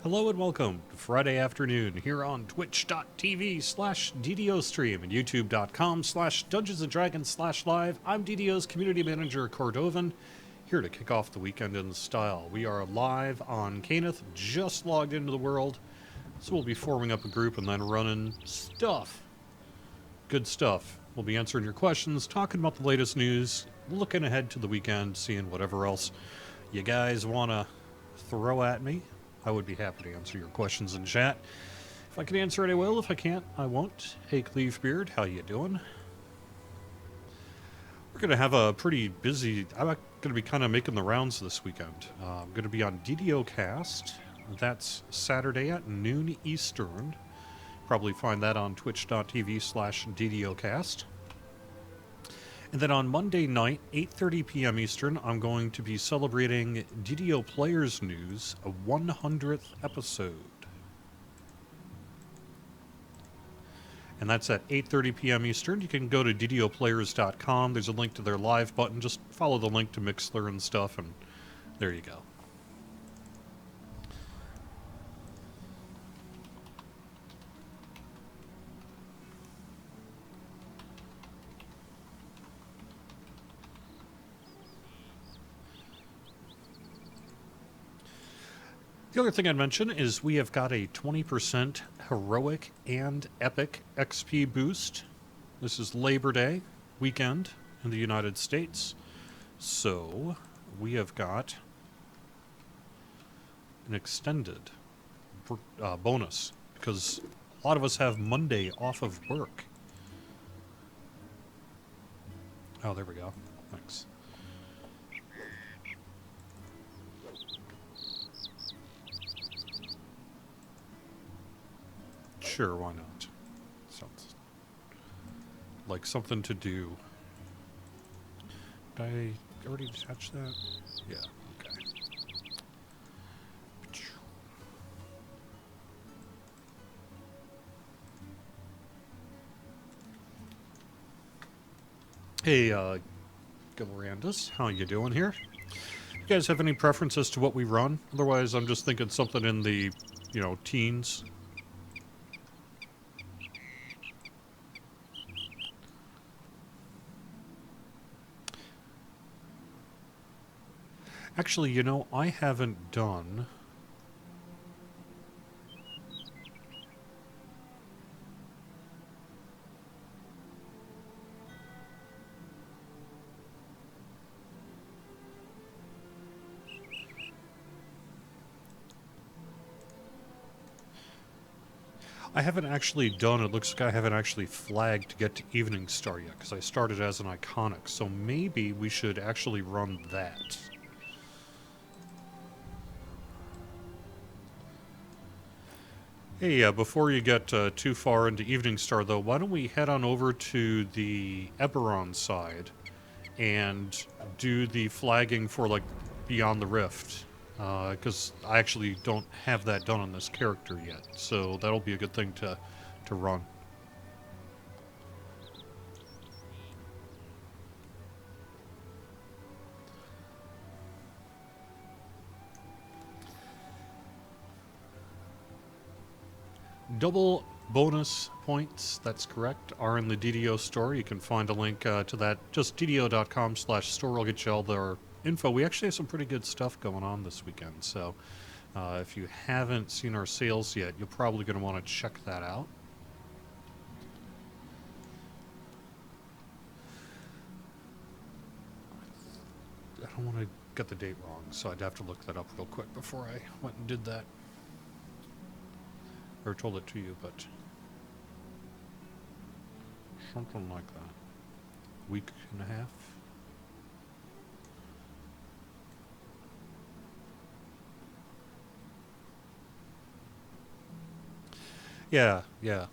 Hello and welcome to Friday afternoon here on twitch.tv/DDOstream and youtube.com/Dungeons and Dragons/live. I'm DDO's community manager Cordovan, here to kick off the weekend in style. We are live on Caneth, just logged into the world, so we'll be forming up a group and then running stuff. Good stuff. We'll be answering your questions, talking about the latest news, looking ahead to the weekend, seeing whatever else you guys want to throw at me. I would be happy to answer your questions in chat. If I can answer it, I will. If I can't, I won't. Hey, Cleavebeard, how you doing? We're going to have a pretty busy... I'm going to be kind of making the rounds this weekend. I'm going to be on DDO Cast. That's Saturday at noon Eastern. Probably find that on twitch.tv/DDOcast. And then on Monday night, 8:30 p.m. Eastern, I'm going to be celebrating DDO Players News, a 100th episode. And that's at 8:30 p.m. Eastern. You can go to ddoplayers.com. There's a link to their live button. Just follow the link to Mixler and stuff, and there you go. The other thing I'd mention is we have got a 20% heroic and epic XP boost. This is Labor Day weekend in the United States. So we have got an extended bonus because a lot of us have Monday off of work. Oh, there we go. Thanks. Sure, why not? Sounds like something to do. Did I already attach that? Yeah, okay. Hey, Gilrandus, how you doing here? You guys have any preferences to what we run? Otherwise, I'm just thinking something in the, teens. Actually, I haven't done... I haven't actually done, it looks like I haven't actually flagged to get to Evening Star yet, because I started as an iconic, so maybe we should actually run that. Hey, before you get too far into Evening Star, though, why don't we head on over to the Eberron side and do the flagging for, Beyond the Rift? Because I actually don't have that done on this character yet, so that'll be a good thing to run. Double bonus points, that's correct, are in the DDO store. You can find a link to that. Just ddo.com/store will get you all their info. We actually have some pretty good stuff going on this weekend, so if you haven't seen our sales yet, you're probably going to want to check that out. I don't want to get the date wrong, so I'd have to look that up real quick before I went and did that. Or told it to you, but something like that. Week and a half. Yeah. Yeah,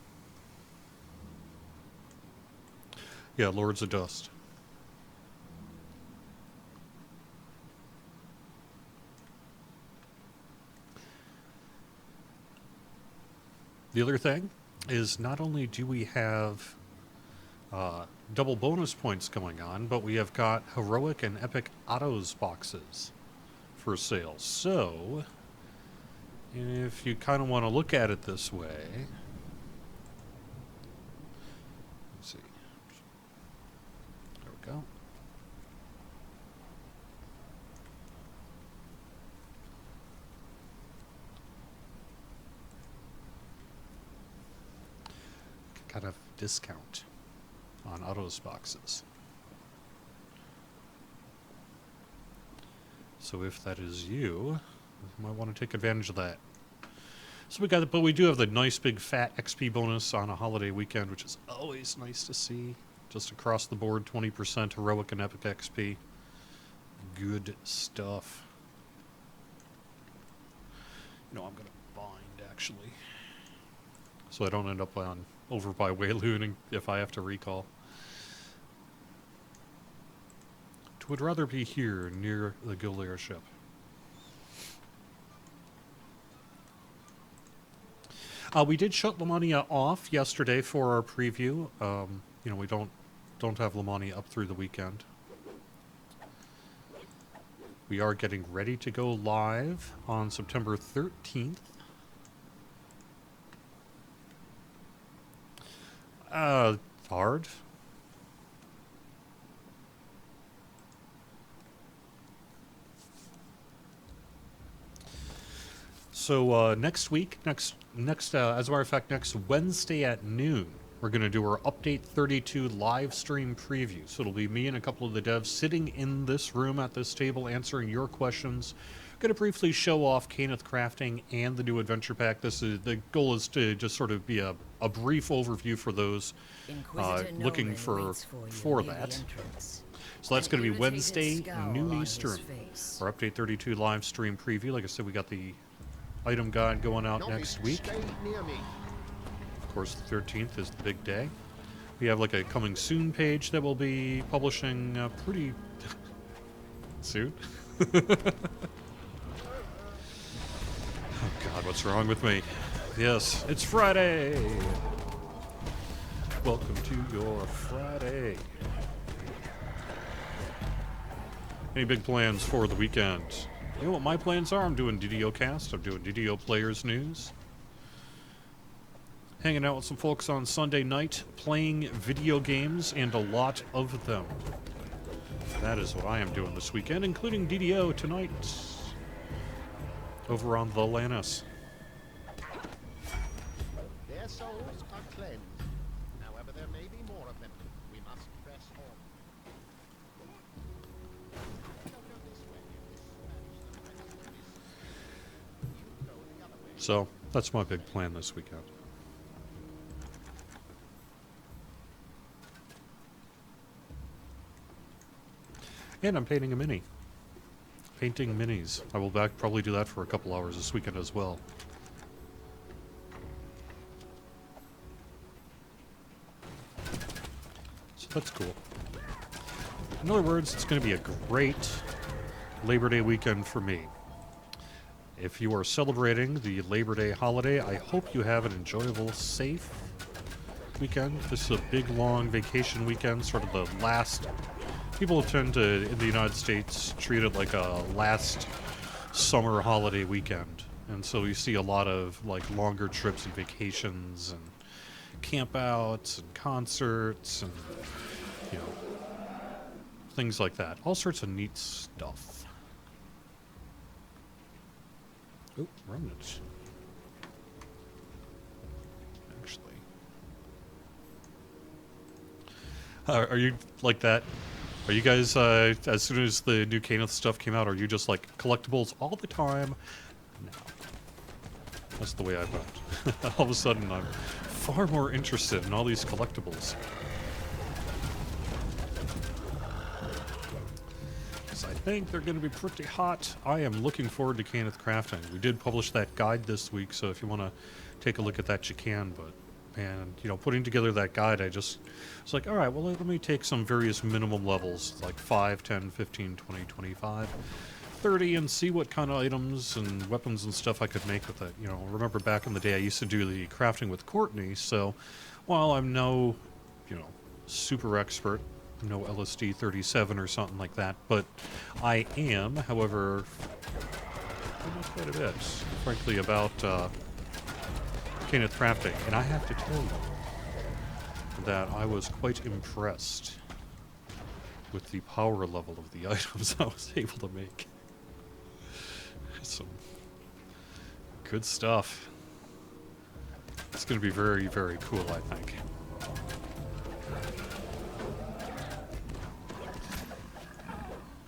Lords of Dust. The other thing is not only do we have double bonus points going on, but we have got Heroic and Epic Autos boxes for sale. So, if you kind of want to look at it this way, let's see. There we go. Kind of discount on autos boxes. So if that is you, you might want to take advantage of that. So we got it, but we do have the nice big fat XP bonus on a holiday weekend, which is always nice to see. Just across the board, 20% heroic and epic XP. Good stuff. You know, I'm gonna bind actually, so I don't end up on over by Weilun if I have to recall. Would rather be here near the guild airship. We did shut Lamania off yesterday for our preview. You know, we don't have Lamania up through the weekend. We are getting ready to go live on September 13th. Hard. So next week, as a matter of fact, next Wednesday at noon, we're going to do our Update 32 live stream preview. So it'll be me and a couple of the devs sitting in this room at this table answering your questions. Going to briefly show off Caneth Crafting and the new adventure pack. The goal is to just sort of be a brief overview for those looking for that. So that's going to be Wednesday, noon Eastern, our Update 32 live stream preview. Like I said, we got the item guide going out next week. Of course, the 13th is the big day. We have like a coming soon page that we'll be publishing pretty soon. Oh God, what's wrong with me? Yes, it's Friday. Welcome to your Friday. Any big plans for the weekend? You know what my plans are? I'm doing DDO Cast. I'm doing DDO Players News. Hanging out with some folks on Sunday night, playing video games, and a lot of them. That is what I am doing this weekend, including DDO tonight over on the Lannis. Their souls are cleansed. However, there may be more of them. We must press on. So, that's my big plan this weekend. And I'm painting a mini. Painting minis. I will probably do that for a couple hours this weekend as well. So that's cool. In other words, it's going to be a great Labor Day weekend for me. If you are celebrating the Labor Day holiday, I hope you have an enjoyable, safe weekend. This is a big, long vacation weekend, sort of the last... People tend to, in the United States, treat it like a last summer holiday weekend. And so you see a lot of like longer trips and vacations and campouts and concerts and, you know, things like that. All sorts of neat stuff. Oh, remnants. Actually. Are you like that? Are you guys, as soon as the new Caneth stuff came out, are you just like collectibles all the time? No. That's the way I went. All of a sudden, I'm far more interested in all these collectibles. Because I think they're going to be pretty hot. I am looking forward to Caneth Crafting. We did publish that guide this week, so if you want to take a look at that, you can, but... And, you know, putting together that guide, I just was like, all right, well, let me take some various minimum levels, like 5, 10, 15, 20, 25, 30, and see what kind of items and weapons and stuff I could make with it. You know, remember back in the day, I used to do the crafting with Courtney, so while I'm no, you know, super expert, no LSD 37 or something like that, but I am, however, know quite a bit, frankly, about Kenneth Crafting, and I have to tell you that I was quite impressed with the power level of the items I was able to make. Some good stuff. It's going to be very, very cool, I think.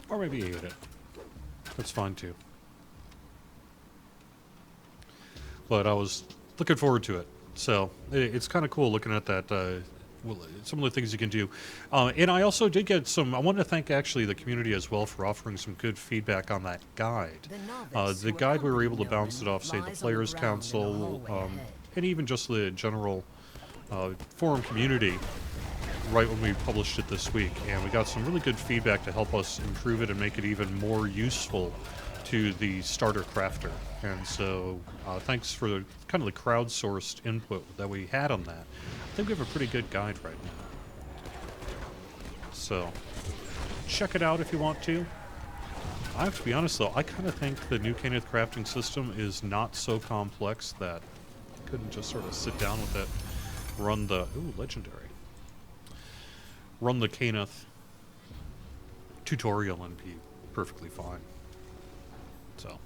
Or maybe hate it. That's fine too. But I was looking forward to it. So it's kind of cool looking at that. Well, some of the things you can do. And I also did get some. I wanted to thank actually the community as well for offering some good feedback on that guide. The guide, we were able to bounce it off, say, the Players Council, and even just the general forum community right when we published it this week. And we got some really good feedback to help us improve it and make it even more useful to the starter crafter. And so thanks for kind of the crowdsourced input that we had on that. I think we have a pretty good guide right now. So check it out if you want to. I have to be honest though, I kind of think the new Kenneth crafting system is not so complex that I couldn't just sort of sit down with it, run the, ooh, legendary. Run the Kenneth tutorial and be perfectly fine. So.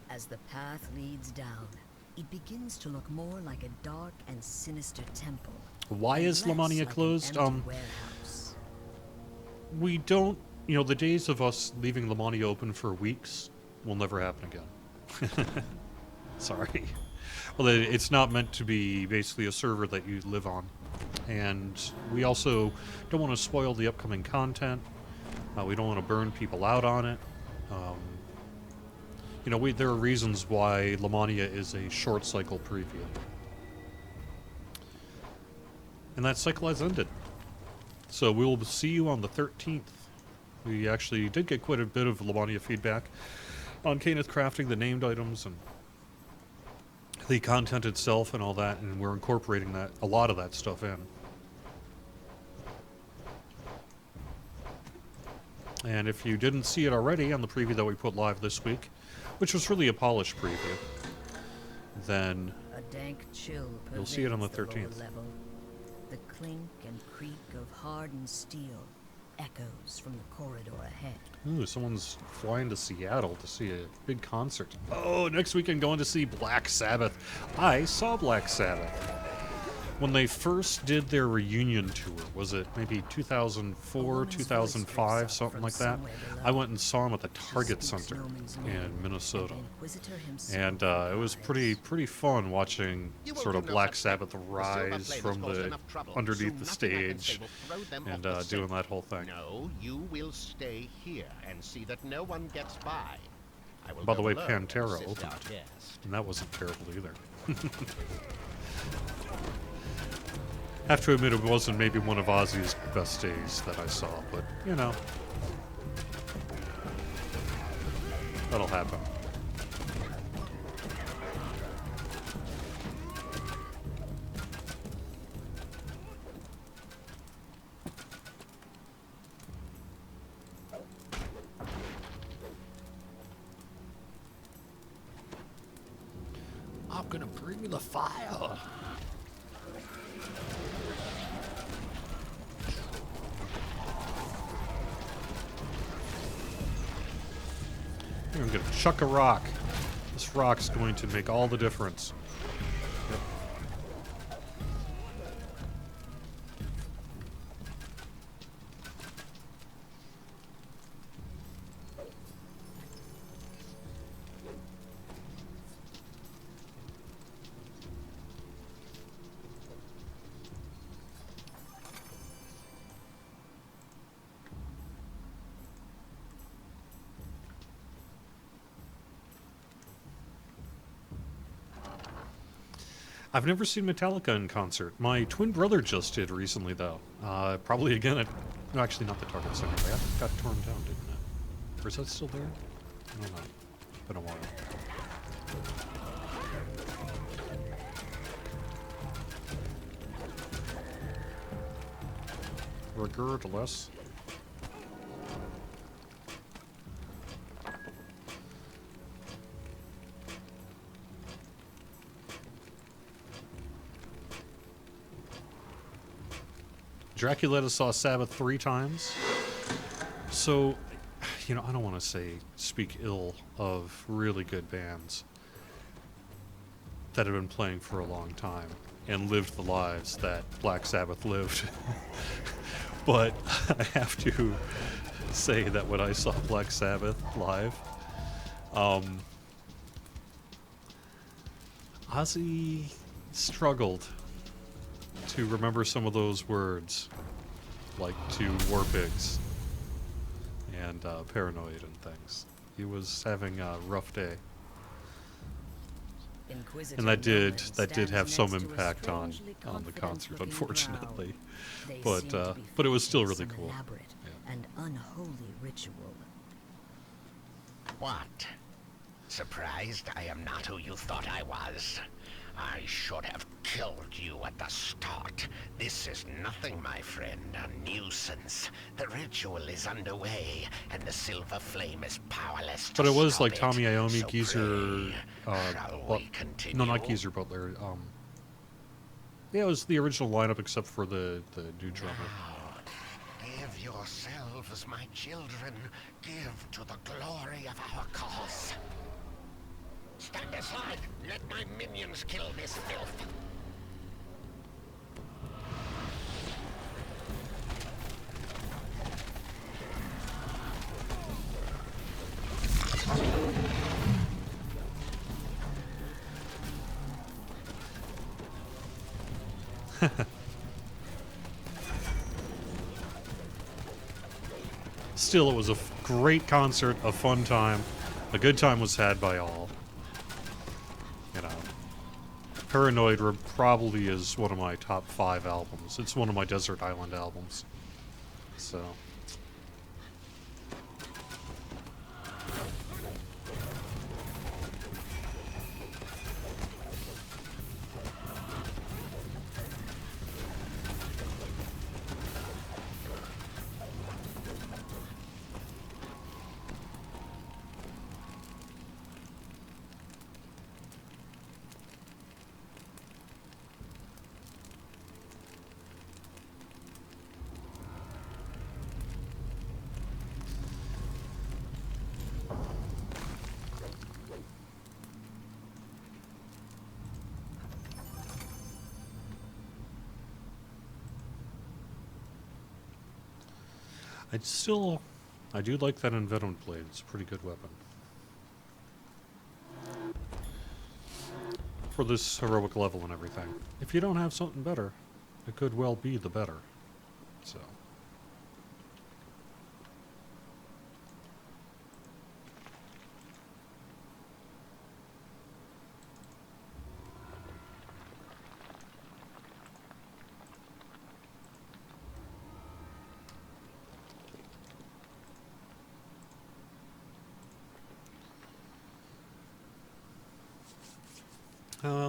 As the path leads down, it begins to look more like a dark and sinister temple. Why is less Lamania like an closed? empty warehouse. We don't, you know, the days of us leaving Lamania open for weeks will never happen again. Sorry. Well, it's not meant to be basically a server that you live on. And we also don't want to spoil the upcoming content. We don't want to burn people out on it. You know, there are reasons why Lamania is a short cycle preview. And that cycle has ended. So we'll see you on the 13th. We actually did get quite a bit of Lamania feedback on Kenneth crafting, the named items, and the content itself and all that, and we're incorporating that, a lot of that stuff in. And if you didn't see it already on the preview that we put live this week, which was really a polished preview, then A dank chill you'll see it on the pervades 13th. lower level. The clink and creak of hardened steel echoes from the corridor ahead. Ooh, someone's flying to Seattle to see a big concert. Oh, next weekend going to see Black Sabbath. I saw Black Sabbath when they first did their reunion tour. Was it maybe 2004, 2005, something like that? I went and saw them at the Target Center in Minnesota. And it was pretty fun watching sort of Black Sabbath rise from the underneath the stage and doing that whole thing. No, you will stay here and see that no one gets by. I will By the go way, below and Pantera assist opened, our guest. and that wasn't terrible either. Have to admit, it wasn't maybe one of Ozzy's best days that I saw, but, you know, that'll happen. I'm gonna bring the fire. I'm going to chuck a rock. This rock's going to make all the difference. Yep. I've never seen Metallica in concert. My twin brother just did recently, though. Probably again at... No, actually, not the Target Center. That got torn down, didn't it? Or is that still there? I don't know. It's been a while. Regardless... Draculetta saw Sabbath 3 times. So, I don't want to speak ill of really good bands that have been playing for a long time and lived the lives that Black Sabbath lived. But I have to say that when I saw Black Sabbath live, Ozzy struggled to remember some of those words, like to War Pigs and Paranoid and things. He was having a rough day. And that did have some impact on the concert, unfortunately. But it was still really cool. Yeah. And unholy ritual. What? Surprised I am not who you thought I was? I should have killed you at the start. This is nothing, my friend, a nuisance. The ritual is underway, and the silver flame is powerless to But it was stop like Tommy Iommi, So Geezer, shall we continue? no, not Geezer Butler. Yeah, it was the original lineup except for the new drummer. Give yourselves, my children. Give to the glory of our cause. Stand aside! Let my minions kill this filth! Still, it was a great concert, a fun time. A good time was had by all. Paranoid probably is one of my top 5 albums. It's one of my Desert Island albums. So. I do like that Envenomed blade. It's a pretty good weapon. For this heroic level and everything. If you don't have something better, it could well be the better. So.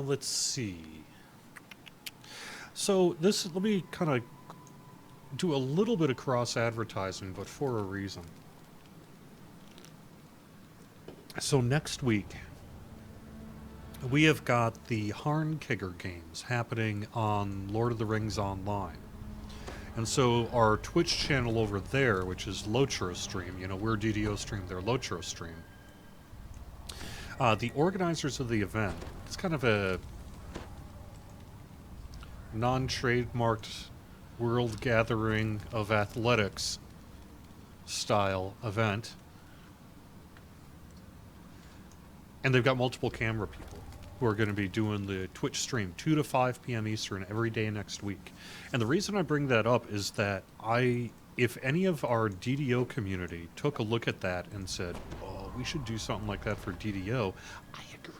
Let's see. So let me kind of do a little bit of cross-advertising, but for a reason. So next week, we have got the Harnkigger games happening on Lord of the Rings Online. And so our Twitch channel over there, which is Lochro Stream, we're DDO Stream, they're Lochro Stream. The organizers of the event, it's kind of a non-trademarked world gathering of athletics style event. And they've got multiple camera people who are going to be doing the Twitch stream 2 to 5 p.m. Eastern every day next week. And the reason I bring that up is that if any of our DDO community took a look at that and said, oh, we should do something like that for DDO, I agree.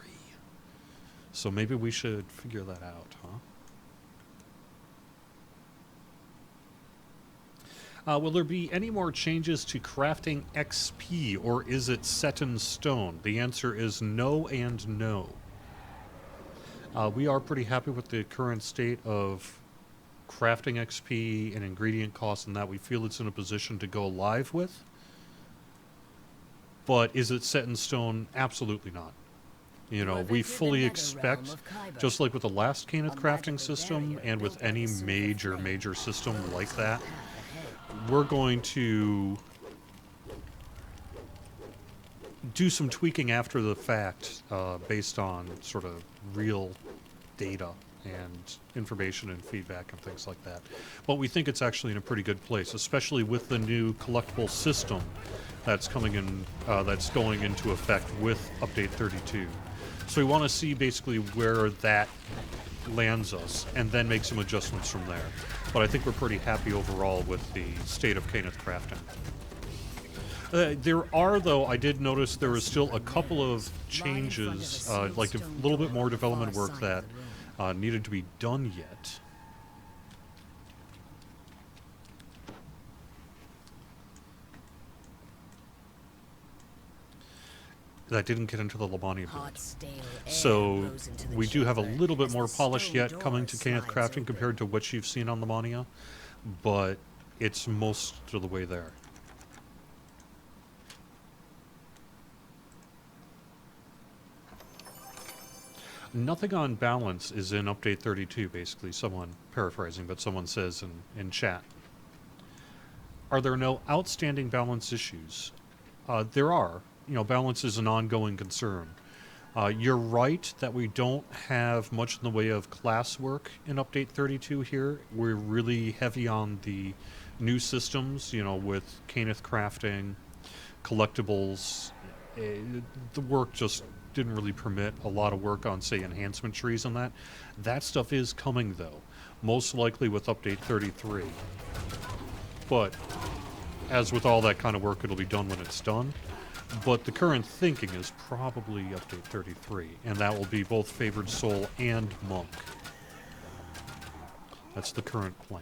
So maybe we should figure that out, huh? Will there be any more changes to crafting XP, or is it set in stone? The answer is no and no. We are pretty happy with the current state of crafting XP and ingredient costs and that we feel it's in a position to go live with. But is it set in stone? Absolutely not. You know, have we entered the fully nether expect, realm of Kyber, just like with the last Caneth a crafting magical system barrier and with built by any the Silver major, Flame, major system closes like the that, path ahead. we're going to do some tweaking after the fact based on sort of real data and information and feedback and things like that. But we think it's actually in a pretty good place, especially with the new collectible system that's coming in, that's going into effect with Update 32. So we want to see basically where that lands us and then make some adjustments from there. But I think we're pretty happy overall with the state of Caneth crafting. There are, though, I did notice there is still a couple of changes, like a little bit more development work that needed to be done yet. That didn't get into the Labani build. So we do have a little bit more polish yet coming to Caneth crafting compared to what you've seen on Lamania, but it's most of the way there. Nothing on balance is in Update 32, basically. Someone, paraphrasing, but someone says in chat. Are there no outstanding balance issues? There are. You know, balance is an ongoing concern. You're right that we don't have much in the way of class work in Update 32 here. We're really heavy on the new systems, you know, with Caneth crafting, collectibles. The work just didn't really permit a lot of work on, say, enhancement trees and that. That stuff is coming, though. Most likely with Update 33. But, as with all that kind of work, it'll be done when it's done. But the current thinking is probably Update 33, and that will be both Favored Soul and Monk. That's the current plan.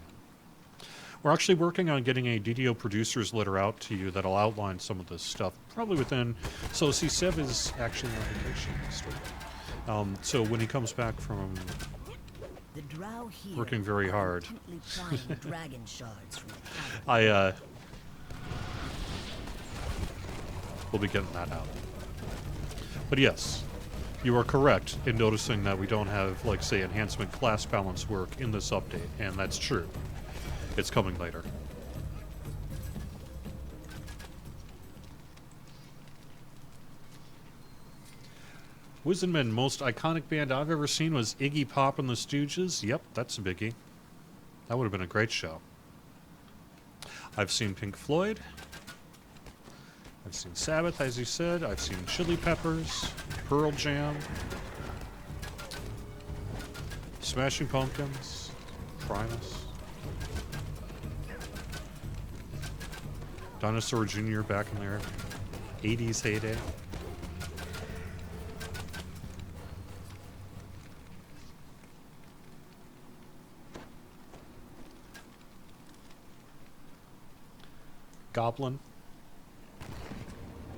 We're actually working on getting a DDO producer's letter out to you that'll outline some of this stuff, probably within... So, see, Sev is actually on vacation next week. So when he comes back from The drow here working very are hard, intently prying dragon shards from the cavern. we'll be getting that out. But yes, you are correct in noticing that we don't have, like, say, enhancement class balance work in this update, and that's true. It's coming later. Wizenman, most iconic band I've ever seen was Iggy Pop and the Stooges. Yep, that's a biggie. That would have been a great show. I've seen Pink Floyd. I've seen Sabbath, as you said. I've seen Chili Peppers, Pearl Jam, Smashing Pumpkins, Primus, Dinosaur Jr. back in their 80s heyday. Goblin.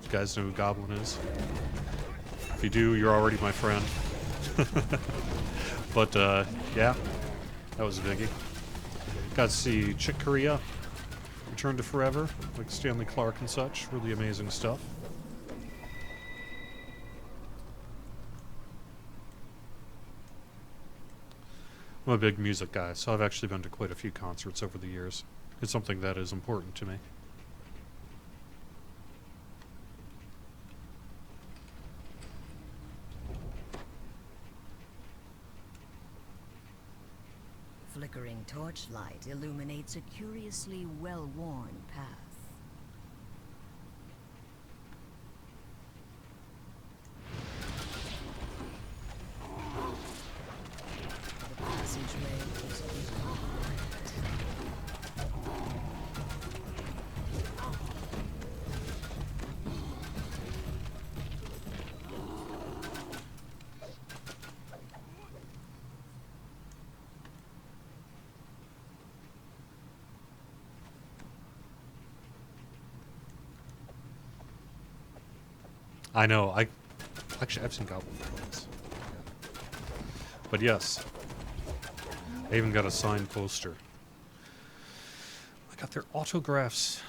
You guys know who Goblin is? If you do, you're already my friend. But, yeah, that was a biggie. Got to see Chick Corea, Return to Forever, like Stanley Clark and such. Really amazing stuff. I'm a big music guy, so I've actually been to quite a few concerts over the years. It's something that is important to me. Flickering torchlight illuminates a curiously well-worn path. The passageway is quiet. I know, I've seen Goblin twice. But yes, I even got a signed poster. I got their autographs.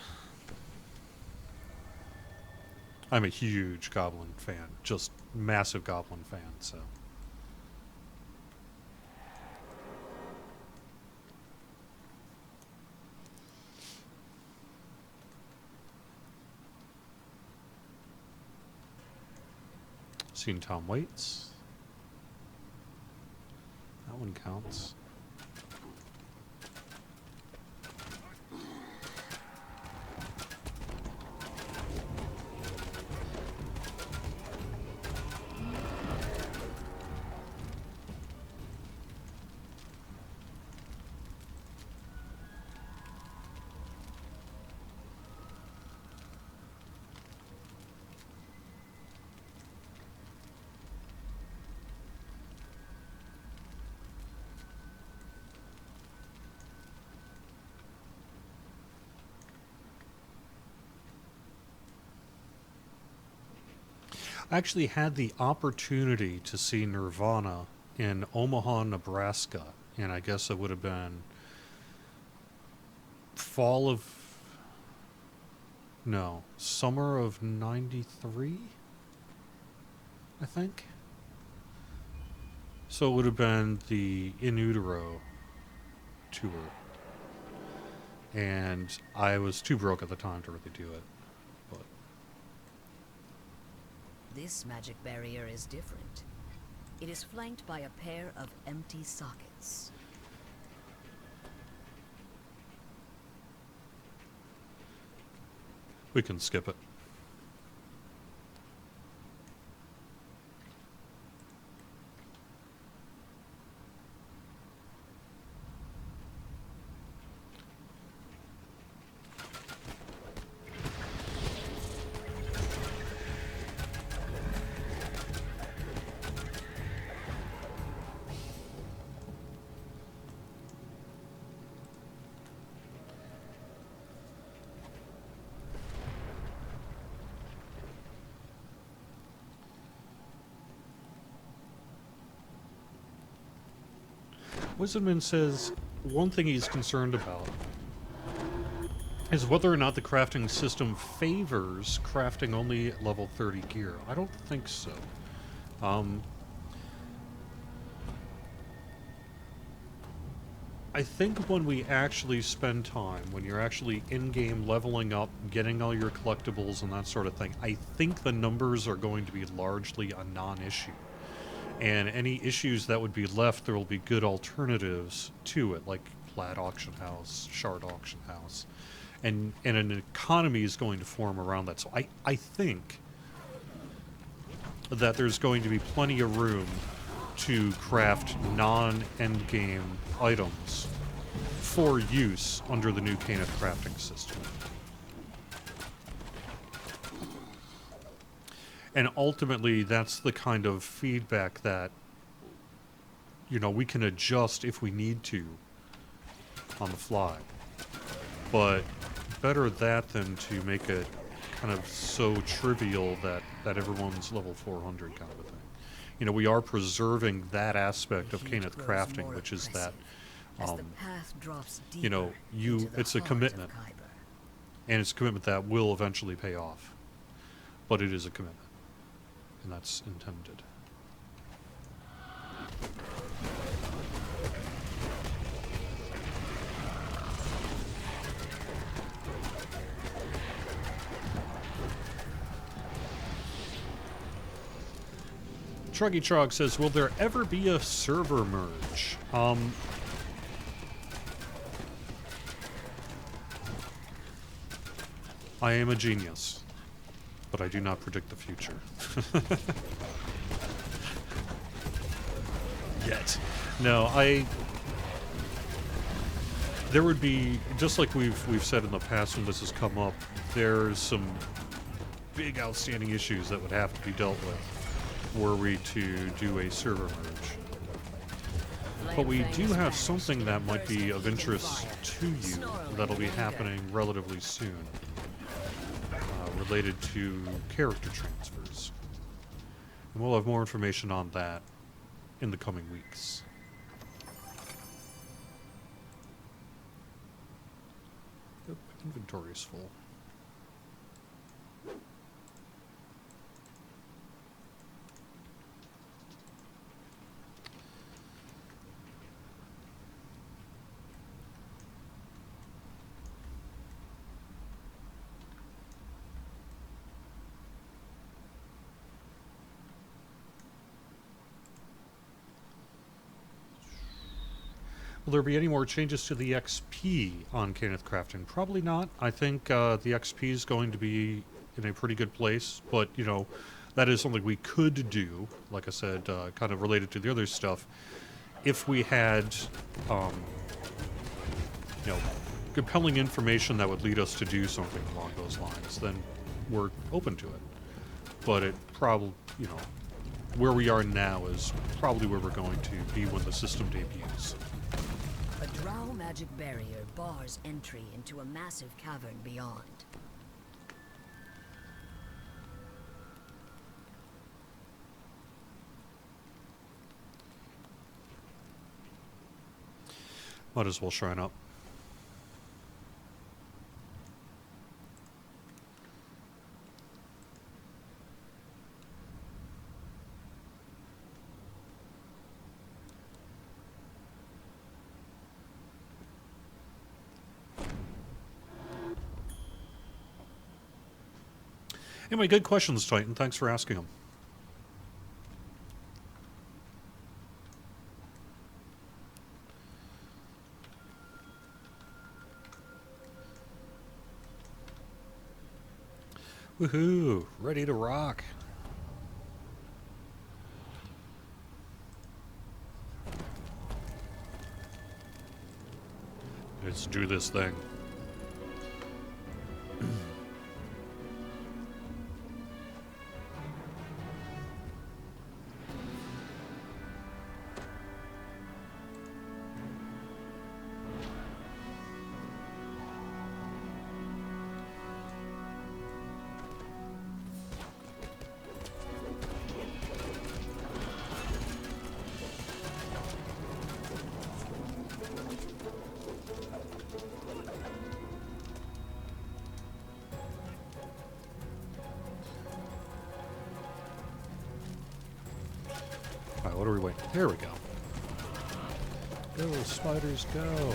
I'm a huge Goblin fan, just massive Goblin fan, so. Seen Tom Waits. That one counts. I actually had the opportunity to see Nirvana in Omaha, Nebraska, and I guess it would have been summer of '93, I think. So it would have been the In Utero tour, and I was too broke at the time to really do it. But This magic barrier is different. It is flanked by a pair of empty sockets. we can skip it. Wisdomman says one thing he's concerned about is whether or not the crafting system favors crafting only at level 30 gear. I don't think so. I think when we actually spend time, when you're actually in-game leveling up, getting all your collectibles and that sort of thing, I think the numbers are going to be largely a non-issue. And any issues that would be left, there will be good alternatives to it, like Plaid Auction House, Shard Auction House. And an economy is going to form around that. So I think that there's going to be plenty of room to craft non-endgame items for use under the new Canath crafting system. And ultimately, that's the kind of feedback that, you know, we can adjust if we need to on the fly. But better that than to make it kind of so trivial that everyone's level 400 kind of a thing. You know, we are preserving that aspect of Canath crafting, which is that, you know, it's a commitment. And it's a commitment that will eventually pay off. But it is a commitment. And that's intended. Truggy Trog says, will there ever be a server merge? I am a genius, but I do not predict the future. Yet. No, there would be, just like we've said in the past when this has come up, there's some big outstanding issues that would have to be dealt with were we to do a server merge. But we do have something that might be of interest to you that'll be happening relatively soon, related to character transfers. And we'll have more information on that in the coming weeks. Yep, inventory is full. Will there be any more changes to the XP on Kenneth Crafting? Probably not. I think the XP is going to be in a pretty good place, but, you know, that is something we could do, like I said, kind of related to the other stuff, if we had, you know, compelling information that would lead us to do something along those lines, then we're open to it. But it probably, you know, where we are now is probably where we're going to be when the system debuts. A drow magic barrier bars entry into a massive cavern beyond. Might as well shrine up. Anyway, good questions, Titan. Thanks for asking them. Woohoo! Ready to rock. Let's do this thing. Alright, what are we waiting? There we go. Go, spiders, go.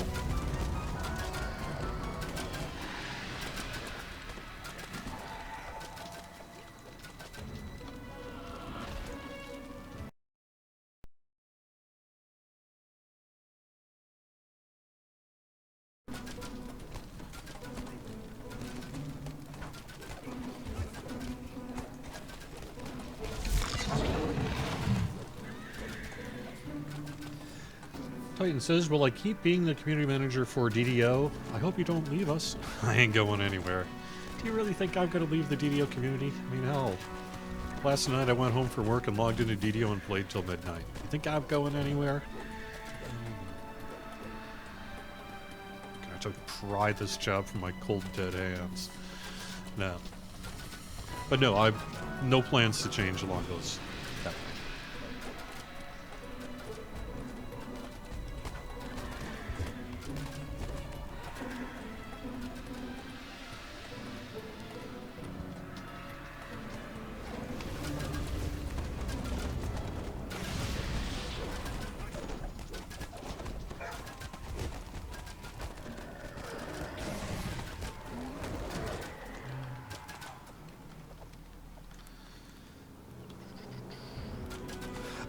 Titan says, will I keep being the community manager for DDO? I hope you don't leave us. I ain't going anywhere. Do you really think I'm going to leave the DDO community? I mean, hell. Last night I went home from work and logged into DDO and played till midnight. You think I'm going anywhere? I have to pry this job from my cold, dead hands. No. But no, I've no plans to change along those. That way.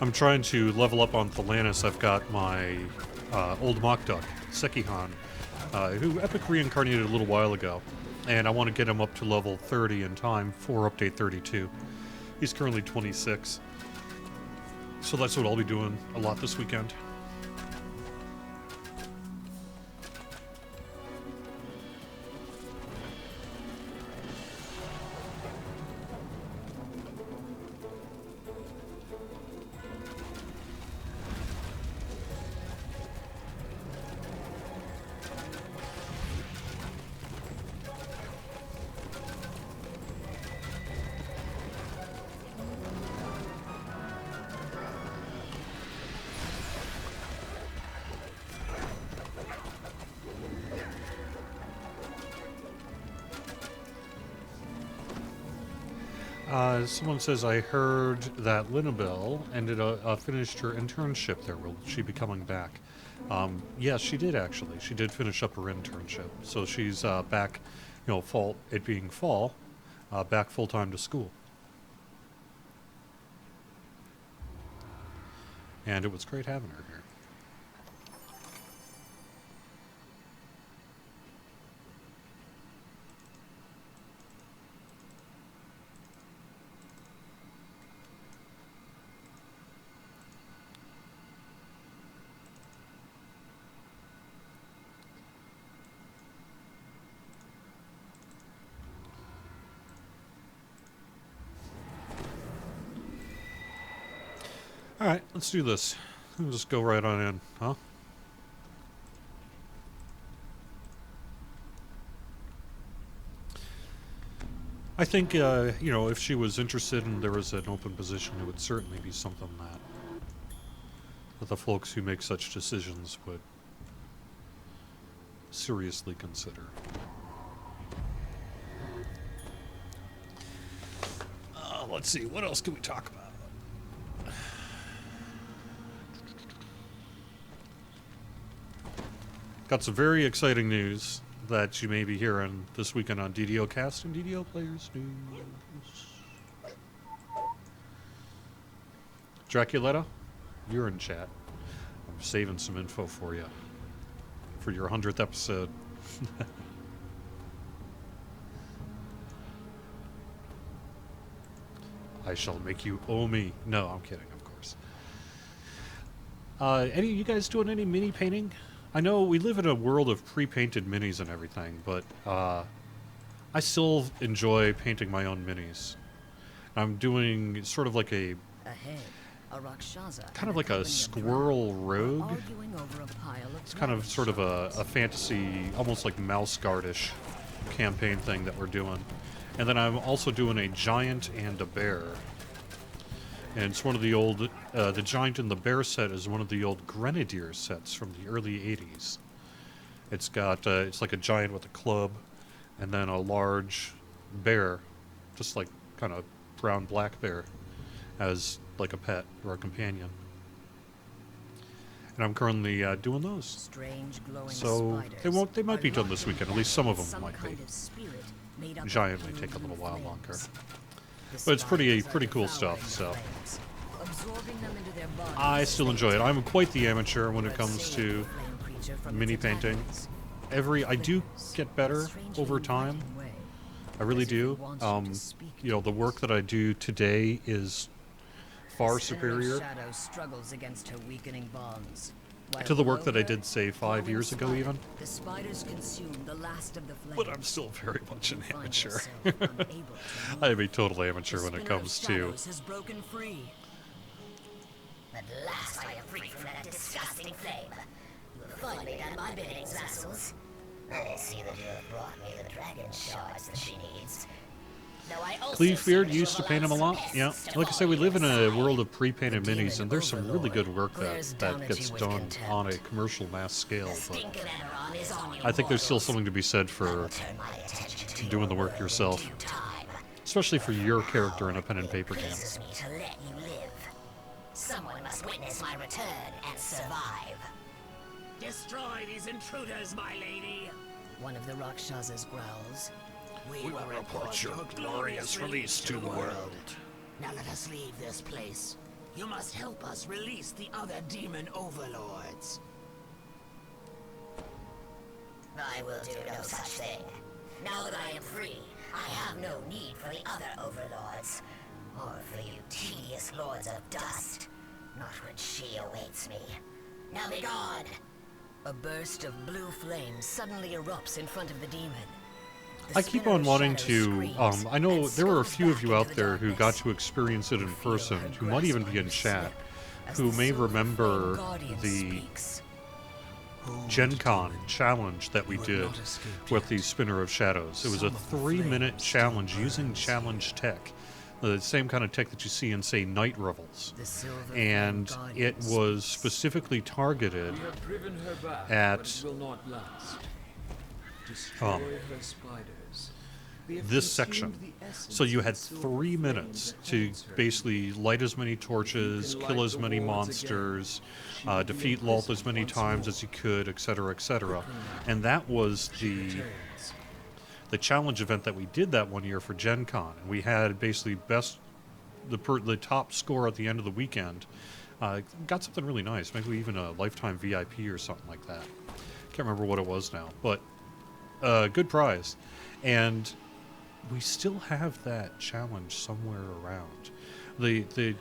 I'm trying to level up on Thelanis. I've got my old mock duck, Sekihan, who Epic reincarnated a little while ago, and I want to get him up to level 30 in time for update 32. He's currently 26, so that's what I'll be doing a lot this weekend. Someone says, I heard that Linabelle finished her internship there. Will she be coming back? Yes, she did actually. She did finish up her internship. So she's back, you know, fall, it being fall, back full-time to school. And it was great having her here. Alright, let's do this. We'll just go right on in, huh? I think, if she was interested and there was an open position, it would certainly be something that the folks who make such decisions would seriously consider. Let's see, what else can we talk about? Got some very exciting news that you may be hearing this weekend on DDO Cast and DDO Players News. Draculetta, you're in chat. I'm saving some info for you for your 100th episode. I shall make you owe me. No, I'm kidding, of course. Any of you guys doing any mini painting? I know we live in a world of pre-painted minis and everything, but I still enjoy painting my own minis. I'm doing sort of like a Ahead, a Rakshasa kind of like a squirrel rogue. arguing over a pile of It's kind of sort of a shells. fantasy, almost like Mouse Guard-ish campaign thing that we're doing. And then I'm also doing a giant and a bear. And it's one of the old, the giant and the bear set is one of the old Grenadier sets from the early 80s. It's got, it's like a giant with a club, and then a large bear, just like kind of brown-black bear, as like a pet or a companion. And I'm currently doing those. Strange glowing So spiders they might be are done this locked weekend. At least some of them some might be. kind of spirit made up of Giant may blue take a little while flames. longer. The But it's pretty spiders are cool devouring stuff, the so. flames, absorbing them into their bodies I as still they enjoy it. take I'm quite the amateur when it or comes save to the flame creature from mini its painting. attachments. I do Flickers get in a better strangely over time. inviting way, I really as if it do. wants you to speak to The work it. that I do today is far The Spinner of superior Shadow struggles against her weakening bonds. While to the work that I below did, her, say, 5 glowing years ago spider, even. The spiders consume the last of the flames. But I'm still very much an You find amateur. yourself unable to move. I am a total amateur The when it Spinner of comes to Shadows has broken free. At last I am free from that disgusting flame. You have finally done my bidding, vassals. I see that you have brought me the dragon shards that she needs. Though I also see Clevebeard that you used to have paint them a allowed lot. some Yeah, pests to like I said, we fall live in a inside. world of pre-painted The minis, demon and there's some really good overlord work glares down that at gets you with done contempt. on a commercial mass scale. The But stink of Eberron is on you, I think there's still mortals. something to be said I for will turn my attention to doing your the work world yourself. in due time. especially for your character in a pen and It paper game. pleases me to let you live. Someone must witness my return and survive. Destroy these intruders, my lady. One of the Rakshasas growls. We will report your glorious release to the world. Now let us leave this place. You must help us release the other demon overlords. I will do no such thing. Now that I am free, I have no need for the other overlords. Or for you tedious lords of dust. Not when she awaits me. Now be gone! A burst of blue flame suddenly erupts in front of the demon. The I keep Spinner on of wanting Shadows to, screams I know and there were a scurries few of back you out into the there who got darkness. to experience it in Feel person, her who might even grasp be on in your chat, slip as who the may silver flame remember guardian the speaks. Gen Con challenge that we did with the Spinner of Shadows. It was a 3-minute challenge using challenge tech. The same kind of tech that you see in, say, Night Revels. The silver And flame guardian it was specifically targeted We have driven her back, at, but it will not last. Destroy um, her spiders. They have this section. consumed the essence So you of had the silver 3 flame minutes that to holds her. basically light as many torches, You can kill light as the many wards monsters, again. She will be defeat Lalt as imprisoned many once times more. as you could, etc., etc. And that was Returns. the challenge event that we did that one year for Gen Con. And we had basically the top score at the end of the weekend. Got something really nice, maybe even a lifetime VIP or something like that. Can't remember what it was now, but good prize. And we still have that challenge somewhere around. The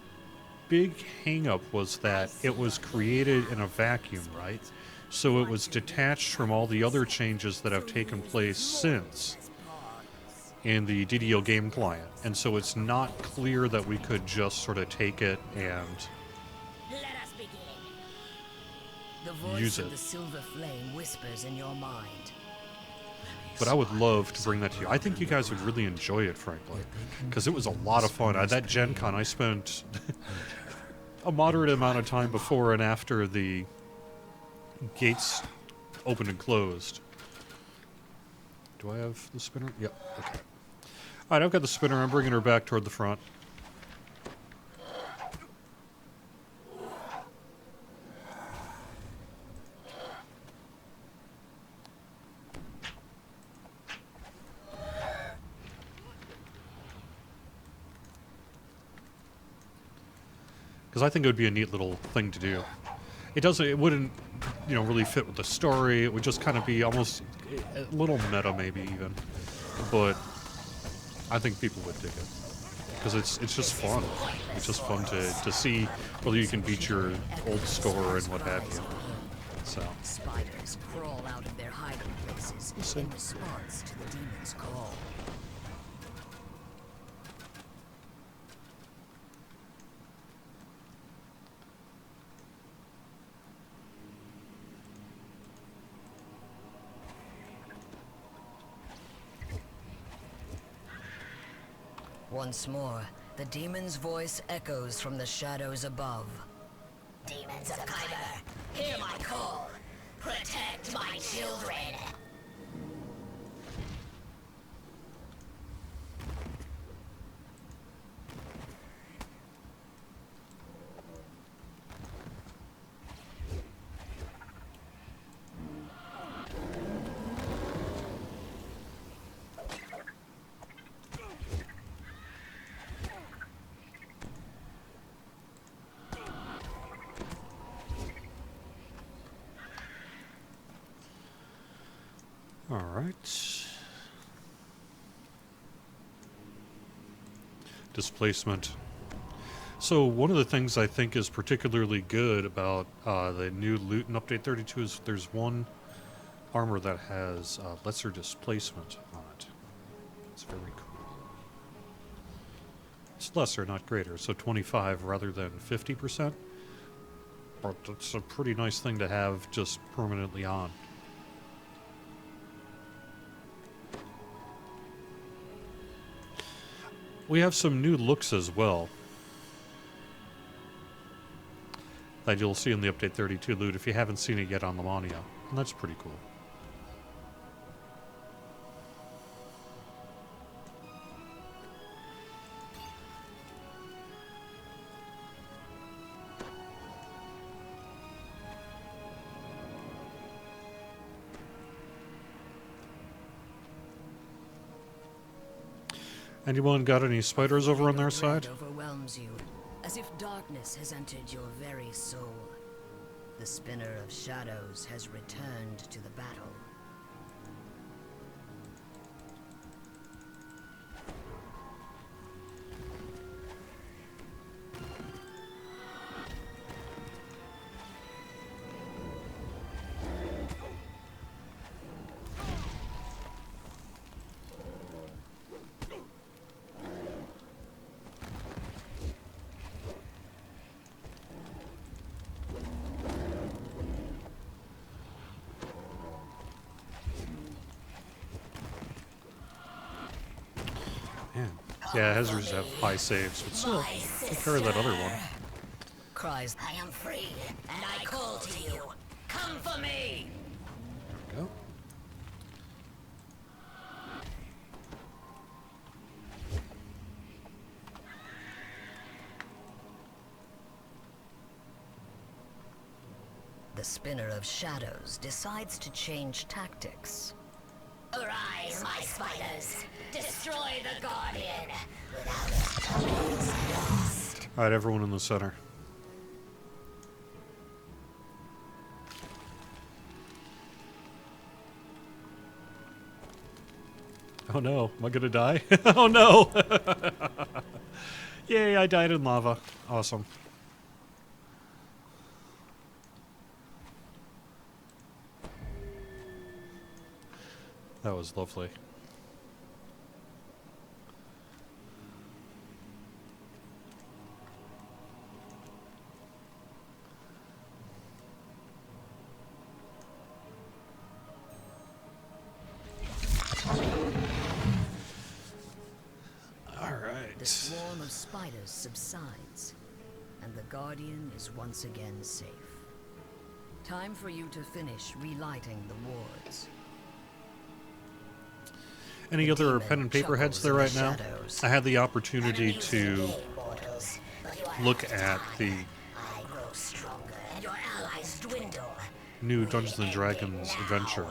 big hang-up was that it was created in a vacuum, right? So it was detached from all the other changes that have taken place since in the DDO game client. And so it's not clear that we could just sort of take it and Let us begin. The voice Use of it. the silver flame whispers in your mind. But I would love to bring that to you. I think you guys would really enjoy it, frankly, because it was a lot of fun. At that Gen Con, I spent a moderate amount of time before and after the gates opened and closed. Do I have the spinner? Yep. Okay. All right, I've got the spinner. I'm bringing her back toward the front. Because I think it would be a neat little thing to do. It wouldn't, really fit with the story. It would just kind of be almost a little meta, maybe even. But I think people would dig it. Because it's just fun. It's just fun to see whether you can beat your old score and what have you. So, Spiders crawl out of their hiding places in response to the demon's call. Once more, the demon's voice echoes from the shadows above. Demons of Kyber, hear my call. Protect my children. all right. Displacement. So one of the things I think is particularly good about the new loot in Update 32 is there's one armor that has lesser displacement on it. It's very cool. It's lesser, not greater, so 25 rather than 50%. But it's a pretty nice thing to have just permanently on. We have some new looks as well that you'll see in the Update 32 loot if you haven't seen it yet on Lamania. And that's pretty cool. Anyone got any spiders over on their side? Red overwhelms you, as if darkness has entered your very soul. The spinner of shadows has returned to the battle. Man. Yeah, Hazards have high saves, but still, take care of that other one. Cries. I am free, and I call to you. Come for me! There we go. The spinner of shadows decides to change tactics. Arise, my spiders! Destroy the Guardian! Without it, all is lost. Alright, everyone in the center. Oh no, am I gonna die? Oh no! Yay, I died in lava. Awesome. That was lovely. The swarm of spiders subsides, and the Guardian is once again safe. Time for you to finish relighting the wards. Any The other demon pen and paper heads chuckles there in the right now? shadows. I had the opportunity to Mortals, but you are look out of at time. the I grow stronger, and your allies dwindle. new We Dungeons and end it Dragons now. adventure,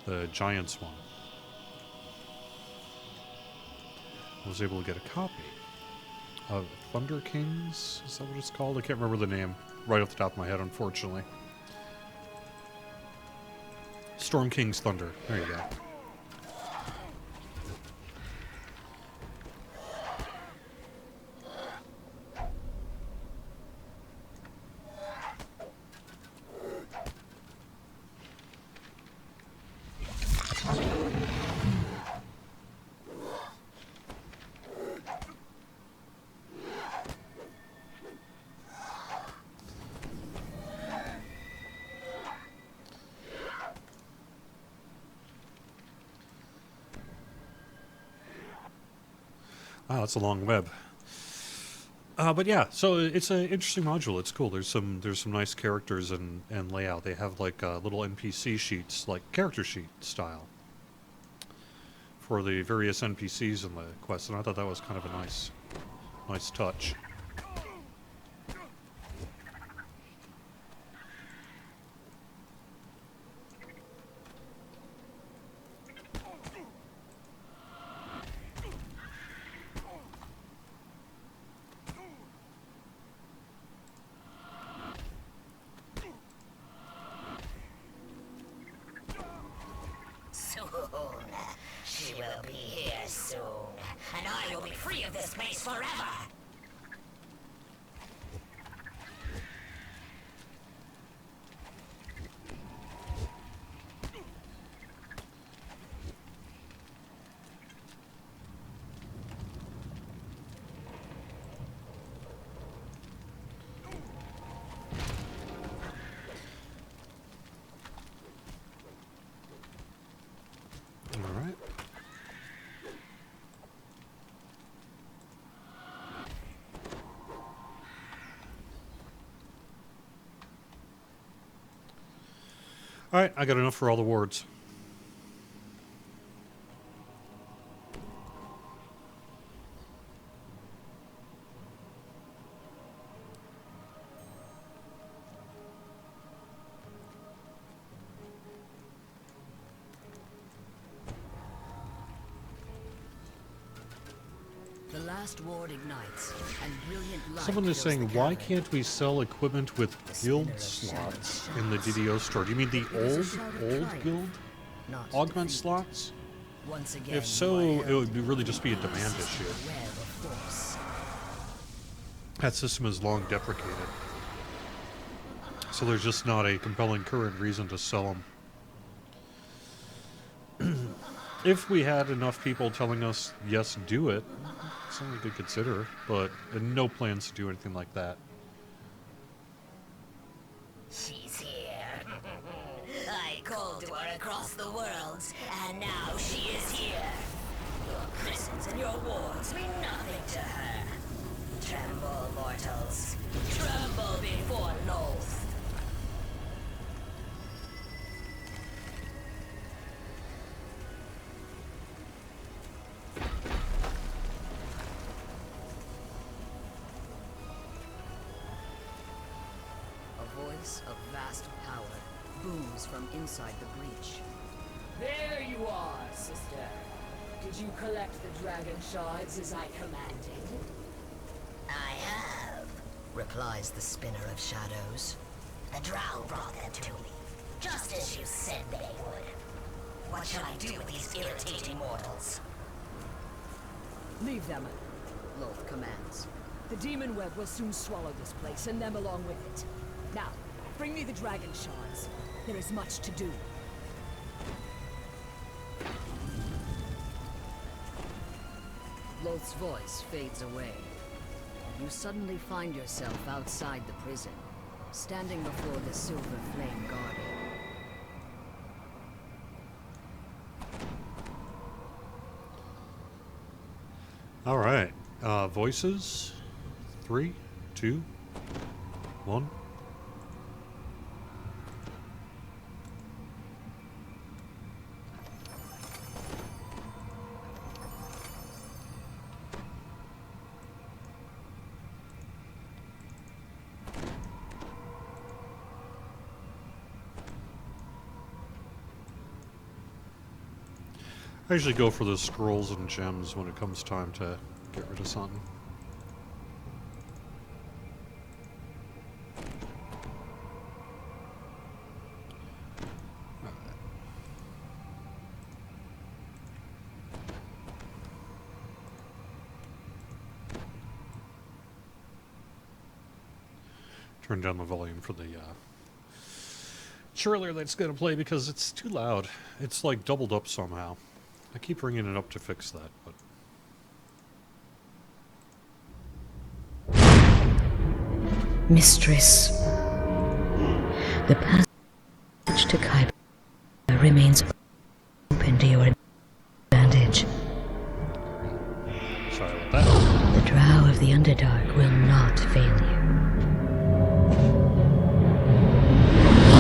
the Giants one. I was able to get a copy of Thunder Kings. Is that what it's called? I can't remember the name right off the top of my head, unfortunately. Storm King's Thunder. There you go. Wow, that's a long web. But yeah, so it's an interesting module. It's cool. There's some nice characters and layout. They have like little NPC sheets, like character sheet style, for the various NPCs in the quest, and I thought that was kind of a nice touch. Soon. She will be here soon. And I will be free of this place forever. All right. All right, I got enough for all the wards. The last ward ignites, and brilliant light Someone is fills saying, the why cavern. can't we sell equipment with guild spinner of slots shadows in the DDO store? Do you mean the It is a shout of old triumph, guild not augment defeat. slots? Once again, If so, it would be really just be a demand issue. web of force. That system is long deprecated. So there's just not a compelling current reason to sell them. If we had enough people telling us, yes, do it, something we could consider, but no plans to do anything like that. She's here. I called to her across the worlds, and now she is here. Your prisons and your wards mean nothing to her. Tremble, mortals. Tremble before Loth. A voice of vast power booms from inside the breach. There you are, sister. Did you collect the dragon shards as I commanded? I have, Replies the spinner of shadows. the drow brought them to me, just as you said they would. What shall I do with these irritating mortals? Leave them. Loth commands. The demon web will soon swallow this place, and them along with it. Now, bring me the dragon shards. There is much to do. Loth's voice fades away. You suddenly find yourself outside the prison, standing before the Silver Flame Guardian. All right. Voices. 3, 2, 1. I usually go for the scrolls and gems when it comes time to get rid of something. Turn down the volume for the trailer that's going to play because it's too loud. It's like doubled up somehow. I keep bringing it up to fix that, but... Mistress, the passage to Kyber remains open to your advantage. Sorry about that. The Drow of the Underdark will not fail you.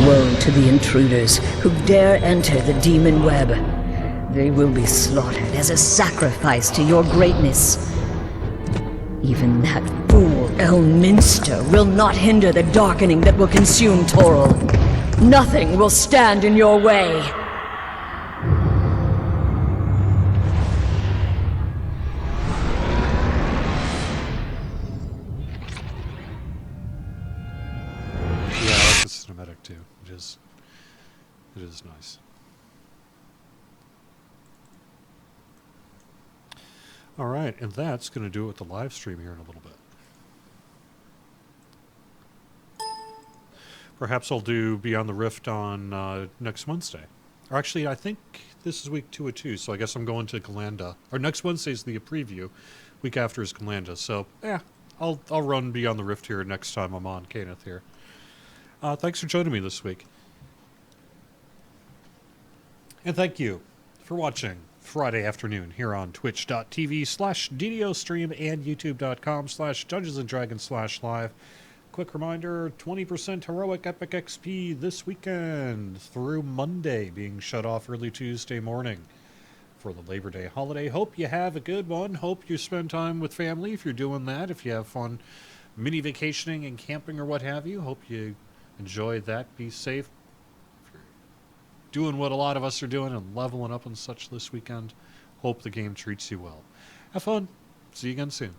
Woe to the intruders who dare enter the demon web. They will be slaughtered as a sacrifice to your greatness. Even that fool Elminster will not hinder the darkening that will consume Toril. Nothing will stand in your way. Yeah, I like the cinematic too. It is nice. All right, and that's going to do it with the live stream here in a little bit. Perhaps I'll do Beyond the Rift on next Wednesday. Or actually, I think this is week 2 of 2, so I guess I'm going to Galanda. Or next Wednesday's the preview. Week after is Galanda, so yeah, I'll run Beyond the Rift here next time I'm on Caneth here. Thanks for joining me this week. And thank you for watching Friday afternoon here on twitch.tv/DDOstream and youtube.com/DungeonsandDragons/live. Quick reminder, 20% heroic epic XP this weekend through Monday, being shut off early Tuesday morning for the Labor Day holiday. Hope you have a good one. Hope you spend time with family if you're doing that. If you have fun mini vacationing and camping or what have you, hope you enjoy that. Be safe. Doing what a lot of us are doing and leveling up and such this weekend. Hope the game treats you well. Have fun. See you again soon.